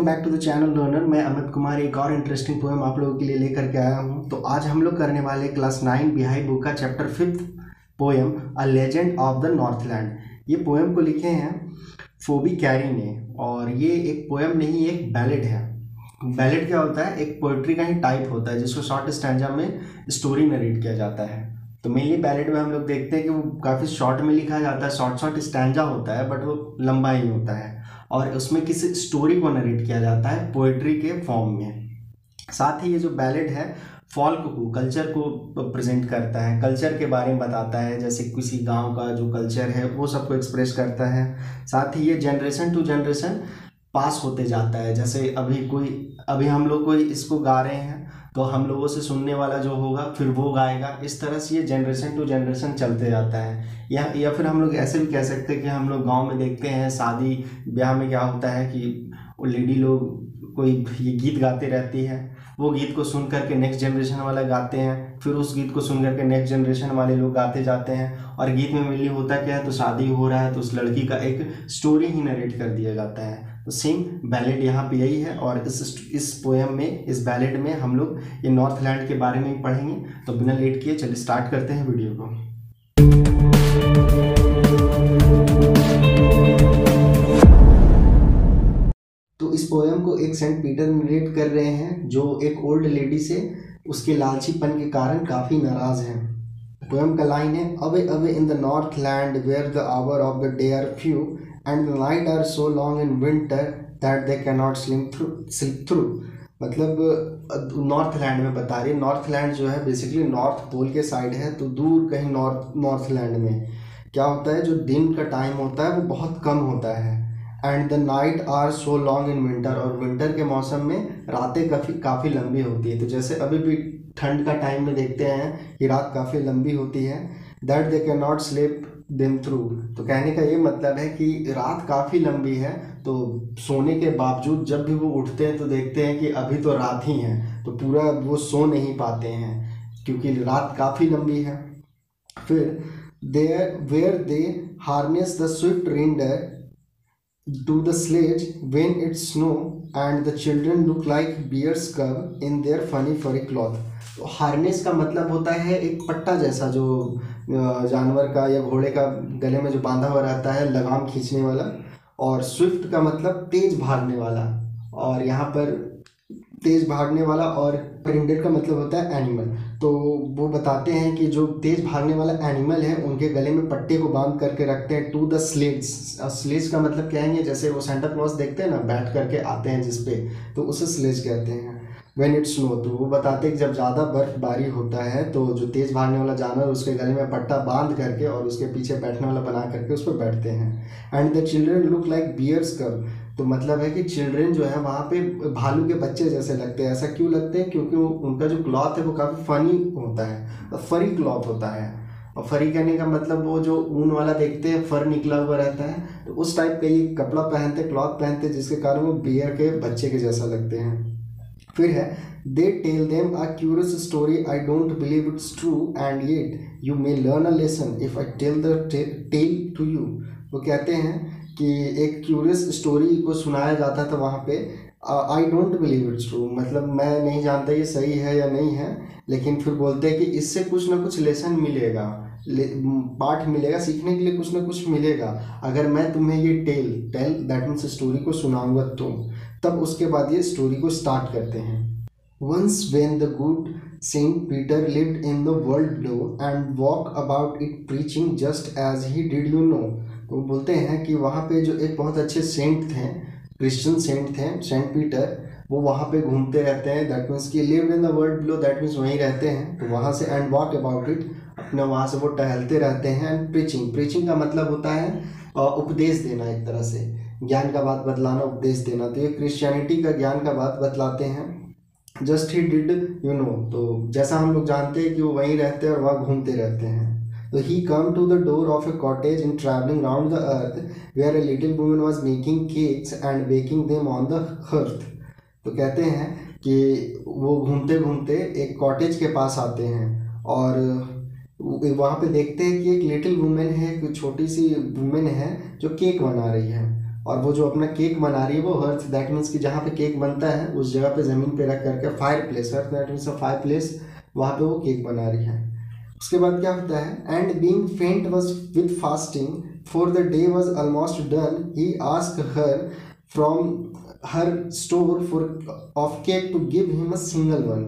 Back to the channel learner. मैं अमित कुमार एक और इंटरेस्टिंग पोएम आप लोगों के लिए लेकर के आया हूँ। तो आज हम लोग करने वाले क्लास 9 बिहाई बुक का chapter 5 poem a legend of the Northland. ये पोएम को लिखे हैं फोबी कैरी ने, और ये एक पोएम नहीं, एक बैलेड है। बैलेड क्या होता है? एक पोइट्री का ही टाइप होता है जिसको शॉर्ट स्टैंजा में स्टोरी नरेट किया जाता है। तो मेनली बैलेड में हम लोग देखते हैं कि वो काफ़ी शॉर्ट में लिखा जाता है, शॉर्ट स्टैंजा होता है, बट वो लंबा ही होता है और उसमें किसी स्टोरी को नरेट किया जाता है पोइट्री के फॉर्म में। साथ ही ये जो बैलेड है फॉल्क को, कल्चर को प्रेजेंट करता है, कल्चर के बारे में बताता है, जैसे किसी गांव का जो कल्चर है वो सबको एक्सप्रेस करता है। साथ ही ये जनरेशन टू जनरेशन पास होते जाता है। जैसे अभी हम लोग कोई इसको गा रहे हैं तो हम लोगों से सुनने वाला जो होगा फिर वो गाएगा। इस तरह से ये जनरेशन टू जनरेशन चलते जाता है। या फिर हम लोग ऐसे भी कह सकते हैं कि हम लोग गांव में देखते हैं शादी ब्याह में क्या होता है कि लेडी लोग कोई ये गीत गाते रहती है, वो गीत को सुन करके नेक्स्ट जनरेशन वाला गाते हैं, फिर उस गीत को सुन करके नेक्स्ट जनरेशन वाले लोग गाते जाते हैं। और गीत में मेनली होता क्या है, तो शादी हो रहा है तो उस लड़की का एक स्टोरी ही नरेट कर दिया जाता है। तो सेम बैलेड यहाँ पे यही है। और इस पोएम में, इस बैलेड में हम लोग ये नॉर्थलैंड के बारे में ही पढ़ेंगे। तो बिना लेट किए चलिए स्टार्ट करते हैं वीडियो को। तो इस पोएम को एक सेंट पीटर नरेट कर रहे हैं जो एक ओल्ड लेडी से उसके लालचीपन के कारण काफ़ी नाराज हैं। पोएम का लाइन है, away away in the north land where the hour of the day are few and the night are so long in winter that they can not sleep through. मतलब नॉर्थ लैंड में बता रही है। North land जो है basically north pole के side है, तो दूर कहीं नॉर्थ लैंड में क्या होता है, जो दिन का टाइम होता है वो बहुत कम होता है। And the night are so long in winter, और विंटर के मौसम में रातें काफ़ी लंबी होती है। तो जैसे अभी भी ठंड का टाइम में देखते हैं कि रात काफ़ी लंबी होती है। That they can not sleep them through. तो कहने का ये मतलब है कि रात काफ़ी लंबी है, तो सोने के बावजूद जब भी वो उठते हैं तो देखते हैं कि अभी तो रात ही है, तो पूरा वो सो नहीं पाते हैं क्योंकि रात काफ़ी लंबी है। फिर where they harness the swift reindeer to the sledge when it snow and the children look like bears cub in their funny furry cloth। तो हार्नेस का मतलब होता है एक पट्टा जैसा जो जानवर का या घोड़े का गले में जो बांधा हुआ रहता है, लगाम खींचने वाला। और स्विफ्ट का मतलब तेज भागने वाला, और यहाँ पर तेज भागने वाला। और रेंडर का मतलब होता है एनिमल। तो वो बताते हैं कि जो तेज भागने वाला एनिमल है उनके गले में पट्टे को बांध करके रखते हैं टू द स्लेज। स्लेज का मतलब क्या है, जैसे वो सेंटा क्लॉज देखते हैं ना, बैठ करके आते हैं जिस पे, तो उसे स्लेज कहते हैं। व्हेन इट स्नो, तो वो बताते हैं कि जब ज़्यादा बर्फबारी होता है तो जो तेज भागने वाला जानवर उसके गले में पट्टा बांध करके और उसके पीछे बैठने वाला बना करके उस पर बैठते हैं। And the children look like bear's cub, तो मतलब है कि चिल्ड्रन जो है वहाँ पे भालू के बच्चे जैसे लगते हैं। ऐसा क्यों लगते हैं? क्योंकि उनका जो क्लॉथ है वो काफ़ी फनी होता है, फरी क्लॉथ होता है। और फरी कहने का मतलब वो जो ऊन वाला देखते हैं, फर निकला हुआ रहता है, तो उस टाइप का ये कपड़ा पहनते, क्लॉथ पहनते, जिसके कारण वो बियर के बच्चे के जैसा लगते हैं। फिर है, they tell them a curious story I don't believe it's true and yet you may learn a lesson if I tell the tale to you. वो कहते हैं कि एक क्यूरियस स्टोरी को सुनाया जाता था वहाँ पे। आई डोंट बिलीव इट्स ट्रू, मतलब मैं नहीं जानता ये सही है या नहीं है, लेकिन फिर बोलते हैं कि इससे कुछ ना कुछ लेसन मिलेगा, पाठ मिलेगा, सीखने के लिए कुछ ना कुछ मिलेगा अगर मैं तुम्हें ये टेल दैट मीन्स स्टोरी को सुनाऊंगा तो। तब उसके बाद ये स्टोरी को स्टार्ट करते हैं। Once when the good Saint Peter lived in the world below and walked about it preaching just as he did you know। तो बोलते हैं कि वहाँ पे जो एक बहुत अच्छे सेंट थे, क्रिश्चियन सेंट थे, सेंट पीटर, वो वहाँ पे घूमते रहते हैं। दैट मीन्स कि lived in the world below, that means वहीं रहते हैं। तो वहाँ से एंड वॉक अबाउट इट, अपने वहाँ से वो टहलते रहते हैं। एंड प्रीचिंग का मतलब होता है उपदेश देना, एक तरह से ज्ञान का बात बतलाना, उपदेश देना। तो ये क्रिश्चियनिटी का ज्ञान का बात बतलाते हैं। Just he did you know, तो जैसा हम लोग जानते हैं कि वो वहीं रहते हैं और वहाँ घूमते रहते हैं। तो he come to the door of a cottage in travelling round the earth where a little woman was making cakes and baking them on the hearth. तो कहते हैं कि वो घूमते घूमते एक कॉटेज के पास आते हैं और वहाँ पे देखते हैं कि एक लिटिल वुमेन है, एक छोटी सी वुमेन है जो केक बना रही है। और वो जो अपना केक बना रही है वो हर्थ, दैट मीन्स कि जहाँ पे केक बनता है उस जगह पे ज़मीन पे रख करके, fire place, hearth that means a fire place, वहाँ पे वो केक बना रही है। उसके बाद क्या होता है, and being faint was with fasting for the day was almost done, he asked her from her store for of cake to give him a single one.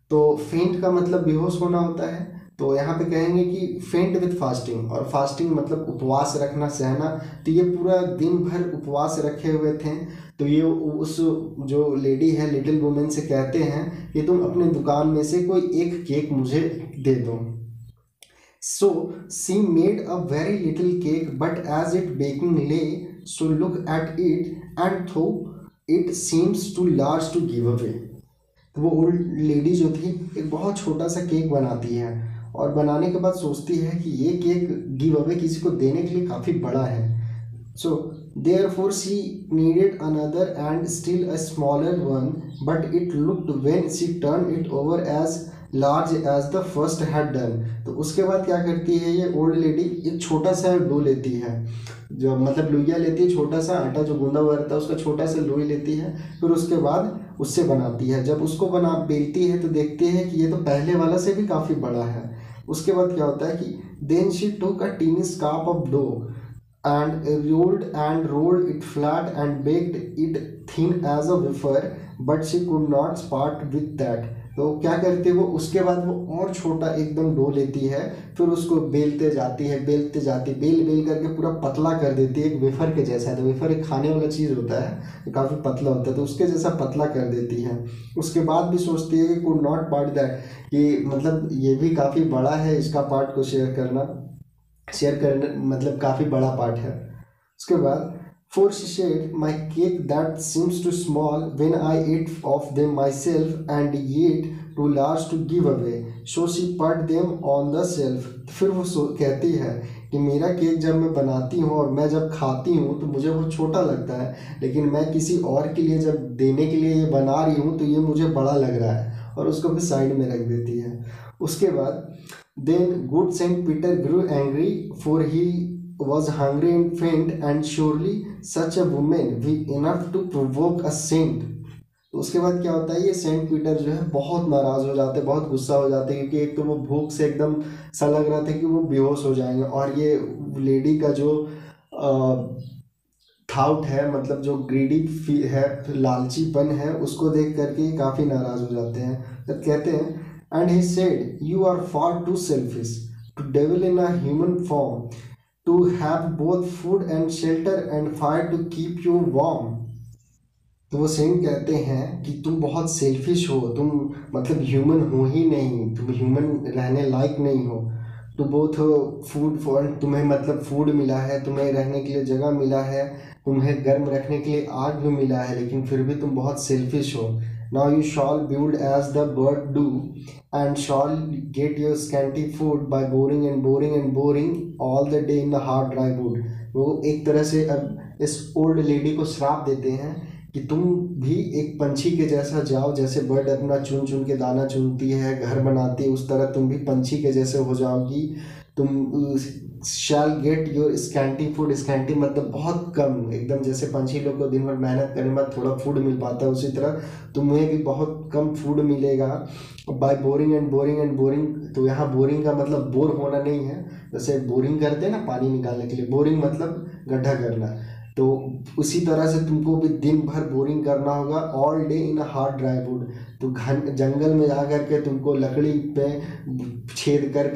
तो फेंट का मतलब बेहोश होना होता है, तो यहाँ पे कहेंगे कि फेंट विद फास्टिंग, और फास्टिंग मतलब उपवास रखना, सहना। तो ये पूरा दिन भर उपवास रखे हुए थे। तो ये उस जो लेडी है लिटिल वुमेन से कहते हैं कि तुम अपने दुकान में से कोई एक केक मुझे दे दो। So she made a very little cake, but as it baking lay, so look at it, and though it seems too large to give away। तो वो ओल्ड लेडी जो थी एक बहुत छोटा सा केक बनाती है, और बनाने के बाद सोचती है कि ये केक गिव अवे किसी को देने के लिए काफ़ी बड़ा है। So therefore she needed another and still a smaller one, but it looked when she turned it over as large as the first had done। तो उसके बाद क्या करती है ये ओल्ड लेडी, एक छोटा सा डो लेती है, जो मतलब लोइया लेती है, छोटा सा आटा जो गूंदा हुआ रहता है उसका छोटा सा लोई लेती है, फिर उसके बाद उससे बनाती है। जब उसको बना बेलती है तो देखती है कि ये तो पहले वाला से भी काफ़ी बड़ा है। उसके बाद क्या होता है कि then she took a tiny scrap of dough and rolled it flat and baked it thin as a wafer, but she could not part with that। तो क्या करती है वो, उसके बाद वो और छोटा एकदम डो लेती है, फिर उसको बेलते जाती है, बेलते जाती, बेल बेल करके पूरा पतला कर देती है, एक वेफर के जैसा है। तो वेफर एक खाने वाला चीज़ होता है तो काफ़ी पतला होता है, तो उसके जैसा पतला कर देती है। उसके बाद भी सोचती है कि कुड नॉट पार्ट दैट, कि मतलब ये भी काफ़ी बड़ा है, इसका पार्ट को शेयर करना मतलब काफ़ी बड़ा पार्ट है। उसके बाद for she said, my cake that seems too small when I ate of them myself and yet too large to give away, so she put them on the shelf। फिर वो कहती है कि मेरा केक जब मैं बनाती हूँ और मैं जब खाती हूँ तो मुझे वो छोटा लगता है, लेकिन मैं किसी और के लिए जब देने के लिए ये बना रही हूँ तो ये मुझे बड़ा लग रहा है, और उसको फिर साइड में रख देती है। उसके बाद then good Saint Peter grew angry, for he was hungry and faint, and surely such a woman weak enough to provoke a saint। तो उसके बाद क्या होता है, ये सेंट पीटर जो है बहुत नाराज़ हो जाते हैं, बहुत गुस्सा हो जाते हैं, क्योंकि एक तो वो भूख से एकदम सा लग रहा था कि वो बेहोश हो जाएंगे, और ये लेडी का जो थाउट है, मतलब जो ग्रीडी है, लालचीपन है, उसको देख करके काफ़ी नाराज़ हो जाते हैं। तो कहते हैं and he said, you are far too selfish to devil in a human form, to have both food and shelter and fire to keep you warm। तो वो सेम कहते हैं कि तुम बहुत सेल्फिश हो, तुम मतलब ह्यूमन हो ही नहीं, तुम ह्यूमन रहने लायक नहीं हो। तो बोथ फूड फॉर, तुम्हें मतलब फूड मिला है, तुम्हें रहने के लिए जगह मिला है, तुम्हें गर्म रखने के लिए आग भी मिला है, लेकिन फिर भी तुम बहुत सेल्फिश हो। Now you shall build as the bird do, and shall get your scanty food by boring and boring and boring all the day in the hard dry wood। वो एक तरह से अब इस ओल्ड लेडी को श्राप देते हैं कि तुम भी एक पंछी के जैसा जाओ, जैसे बर्ड अपना चुन चुन के दाना चुनती है, घर बनाती है, उस तरह तुम भी पंछी के जैसे हो जाओगी। तुम शैल get your scanty food, scanty मतलब बहुत कम, एकदम जैसे पंछी लोग को दिन भर मेहनत करने के बाद थोड़ा फूड मिल पाता है, उसी तरह तुम्हें भी बहुत कम फूड मिलेगा। By boring and boring and boring, तो यहाँ बोरिंग का मतलब बोर होना नहीं है, जैसे बोरिंग करते हैं ना पानी निकालने के लिए, बोरिंग मतलब गड्ढा करना, तो उसी तरह से तुमको भी दिन भर बोरिंग करना होगा, all day in a hard dry would. तो जंगल में जा कर के तुमको लकड़ी पे छेद कर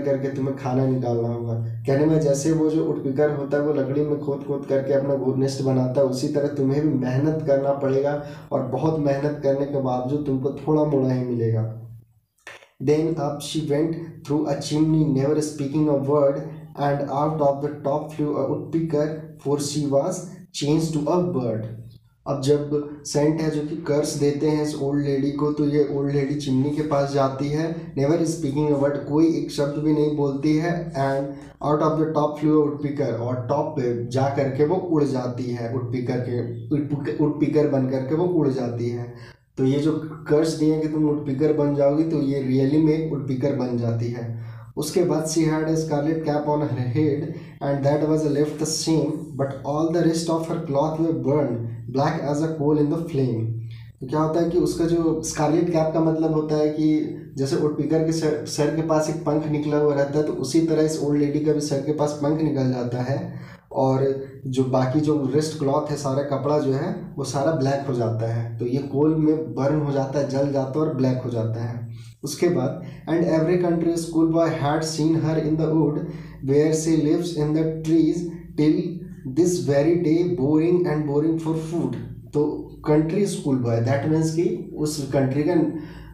करके तुम्हें खाना निकालना होगा। कहने में जैसे वो जो उटपिकर होता है वो लकड़ी में खोद खोद करके अपना नेस्ट बनाता है, उसी तरह तुम्हें भी मेहनत करना पड़ेगा, और बहुत मेहनत करने के बावजूद तुमको थोड़ा मोड़ा ही मिलेगा। Then up she went through a chimney, never speaking a word, and out of the top flew a woodpecker, for she was changed to a bird। अब जब सेंट है जो कि कर्स देते हैं इस ओल्ड लेडी को, तो ये ओल्ड लेडी चिमनी के पास जाती है, नेवर स्पीकिंग अ वर्ड, कोई एक शब्द भी नहीं बोलती है, and out of the top flew woodpecker, और टॉप पे जा करके वो उड़ जाती है, वुडपीकर बन करके वो उड़ जाती है। तो ये जो कर्स दिए कि तुम वुडपीकर बन जाओगी, तो ये रियली में वुडपीकर बन जाती है। उसके बाद she had a scarlet cap on her head and that was left the same but all the rest of her cloth were burn black as a coal in the flame. तो क्या होता है कि उसका जो स्कारलेट कैप का मतलब होता है कि जैसे वुडपीकर के सर के पास एक पंख निकला हुआ रहता है, तो उसी तरह इस ओल्ड लेडी का भी सर के पास पंख निकल जाता है और जो बाकी जो रेस्ट क्लॉथ है, सारा कपड़ा जो है वो सारा ब्लैक हो जाता है। तो ये कोल में बर्न हो जाता है, जल जाता है और ब्लैक हो जाता है। उसके बाद and every country school boy had seen her in the wood where she lives in the trees till this very day boring and boring for food. तो country school boy that means कि उस country का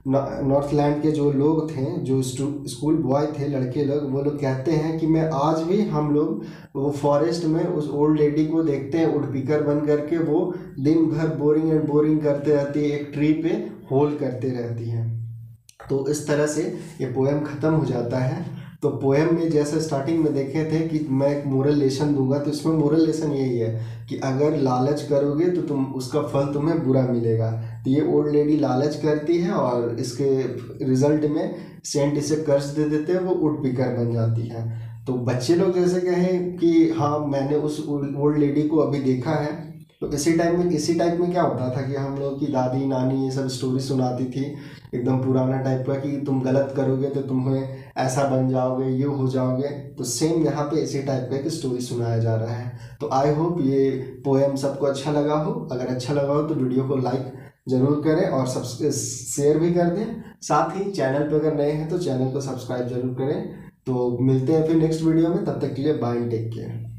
Northland के जो लोग थे, जो school boy थे, लड़के लोग, वो लोग कहते हैं कि मैं आज भी हम लोग वो फॉरेस्ट में उस ओल्ड लेडी को देखते हैं वुडपीकर बन करके वो दिन भर बोरिंग एंड बोरिंग करते रहती है, एक ट्री पे होल करते रहती हैं। तो इस तरह से ये पोएम ख़त्म हो जाता है। तो पोएम में जैसे स्टार्टिंग में देखे थे कि मैं एक मोरल लेसन दूंगा, तो इसमें मोरल लेसन यही है कि अगर लालच करोगे तो तुम उसका फल तुम्हें बुरा मिलेगा। तो ये ओल्ड लेडी लालच करती है और इसके रिजल्ट में सेंट इसे कर्ज दे देते हैं, वो वुडपीकर बन जाती है। तो बच्चे लोग जैसे कहें कि हाँ मैंने उस ओल्ड लेडी को अभी देखा है, तो इसी टाइप में क्या होता था कि हम लोग की दादी नानी ये सब स्टोरी सुनाती थी, एकदम पुराना टाइप का, कि तुम गलत करोगे तो तुम्हें ऐसा बन जाओगे, ये हो जाओगे। तो सेम यहाँ पे इसी टाइप का एक स्टोरी सुनाया जा रहा है। तो आई होप ये पोएम सबको अच्छा लगा हो। अगर अच्छा लगा हो तो वीडियो को लाइक ज़रूर करें और शेयर भी कर दें। साथ ही चैनल पर अगर नए हैं तो चैनल को सब्सक्राइब जरूर करें। तो मिलते हैं फिर नेक्स्ट वीडियो में, तब तक के लिए बाय, टेक केयर।